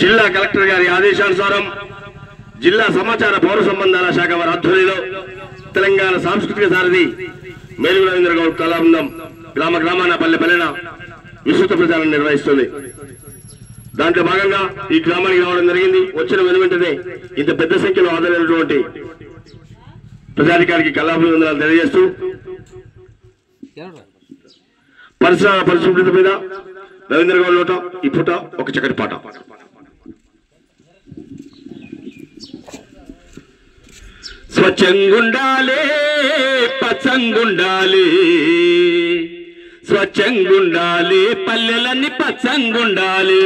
జిల్లా కలెక్టర్ గారి ఆదేశానుసారం జిల్లా సమాచార పౌర సంబంధాల శాఖ వారి ఆధ్వర్యంలో తెలంగాణ సాంస్కృతిక సారథి మేలుగు రవీంద్ర గౌడ్ కళాబృందం గ్రామ గ్రామాన పల్లె పల్లెన విస్తృత ప్రచారం నిర్వహిస్తుంది. దాంట్లో భాగంగా ఈ గ్రామానికి రావడం జరిగింది. వచ్చిన వెనువెంటనే ఇంత పెద్ద సంఖ్యలో హాజరైనటువంటి ప్రజాధికారికి కళాభివందనాలు తెలియజేస్తూ పరిశుభ్రత మీద రవీంద్ర గౌడ్ నోట ఈ పూట ఒక చక్కటి పాట. స్వచ్ఛంగుండాలే పచ్చంగుండాలి, స్వచ్ఛంగుండాలి పల్లెలన్నీ పచ్చంగుండాలి,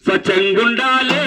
స్వచ్ఛంగుండాలే